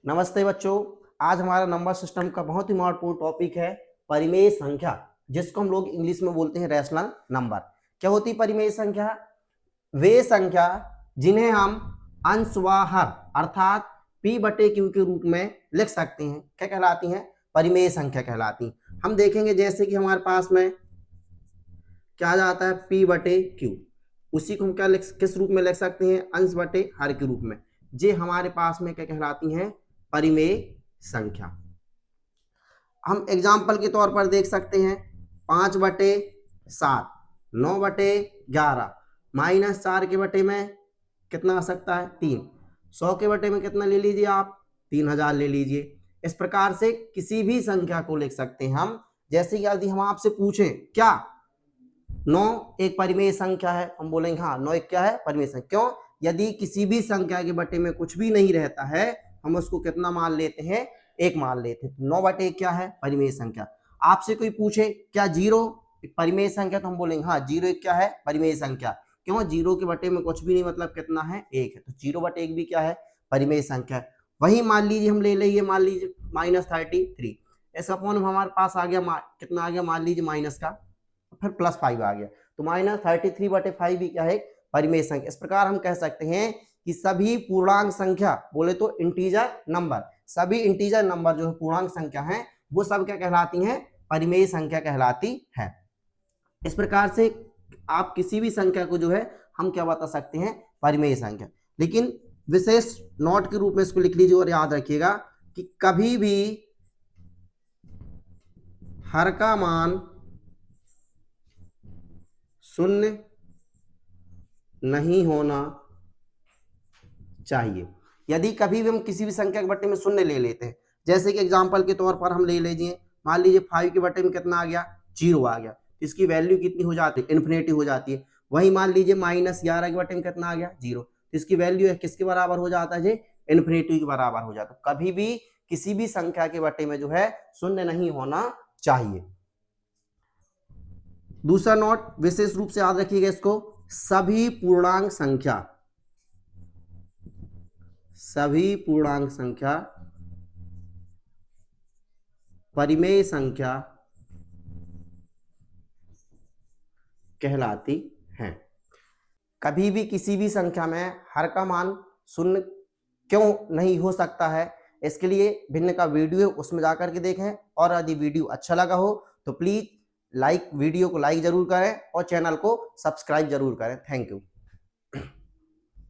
नमस्ते बच्चों। आज हमारा नंबर सिस्टम का बहुत ही महत्वपूर्ण टॉपिक है परिमेय संख्या, जिसको हम लोग इंग्लिश में बोलते हैं रैशनल नंबर। क्या होती है परिमेय संख्या? वे संख्या जिन्हें हम अंशवाहक अर्थात p बटे q के रूप में लिख सकते हैं, क्या कहलाती हैं? परिमेय संख्या कहलाती हैं। हम देखेंगे जैसे कि हमारे पास में क्या जाता है p बटे q, उसी को हम किस रूप में लिख सकते हैं? अंश बटे हर के रूप में। ये हमारे पास में क्या कहलाती हैं? परिमेय संख्या। हम एग्जाम्पल के तौर पर देख सकते हैं 5 बटे 7, 9 बटे 11, -4 के बटे में कितना आ सकता है? 3। 100 के बटे में कितना ले लीजिए आप? 3000 ले लीजिए। इस प्रकार से किसी भी संख्या को लिख सकते हैं हम। जैसे कि यदि हम आपसे पूछें क्या 9 एक परिमेय संख्या है, हम बोलेंगे हाँ 9 एक क्या है? परिमेय संख्या। क्यों? यदि किसी भी संख्या के बटे में कुछ भी नहीं रहता है, हम उसको कितना मान लेते हैं? एक मान लेते हैं। 9 बटे एक क्या है? परिमेय संख्या। आपसे कोई पूछे क्या 0 एक परिमेय संख्या, तो हम बोलेंगे हाँ 0 एक क्या है? परिमेय संख्या। क्यों? 0 के बटे में कुछ भी नहीं, मतलब कितना है? 1 है, तो 0 बटे 1 भी क्या है? परिमेय संख्या। वही मान लीजिए हम ले लेंगे, मान लीजिए -33, इसका अपॉन हमारे पास आ गया कितना आ गया? मान लीजिए माइनस का, फिर +5 आ गया, तो -33 बटे 5 भी क्या है? परिमेय संख्या। इस प्रकार हम कह सकते हैं कि सभी पूर्णांक संख्या, बोले तो इंटीजर नंबर, सभी इंटीजर नंबर जो है पूर्णांक संख्या हैं, वो सब क्या कहलाती हैं? परिमेय संख्या कहलाती है। इस प्रकार से आप किसी भी संख्या को जो है हम क्या बता सकते हैं? परिमेय संख्या। लेकिन विशेष नोट के रूप में इसको लिख लीजिए और याद रखिएगा कि कभी भी हर का मान शून्य नहीं होना चाहिए। यदि कभी भी हम किसी भी संख्या के बटे में शून्य ले लेते हैं, जैसे कि एग्जांपल के तौर पर हम ले लीजिए, मान लीजिए 5 के बटे में कितना आ गया? 0 आ गया, इसकी वैल्यू कितनी हो जाती है? इन्फिनिटी हो जाती है। वही मान लीजिए -11 के बटे में कितना आ गया? 0, तो इसकी वैल्यू है किसके बराबर हो जाता है? इन्फिनिटी के बराबर हो जाता है। कभी भी किसी भी संख्या के बटे में जो है शून्य नहीं होना चाहिए। दूसरा नोट विशेष रूप से याद रखिएगा इसको, सभी पूर्णांक संख्या परिमेय संख्या कहलाती हैं। कभी भी किसी भी संख्या में हर का मान शून्य क्यों नहीं हो सकता है, इसके लिए भिन्न का वीडियो है, उसमें जाकर के देखें। और यदि वीडियो अच्छा लगा हो तो प्लीज वीडियो को लाइक जरूर करें और चैनल को सब्सक्राइब जरूर करें। Thank you.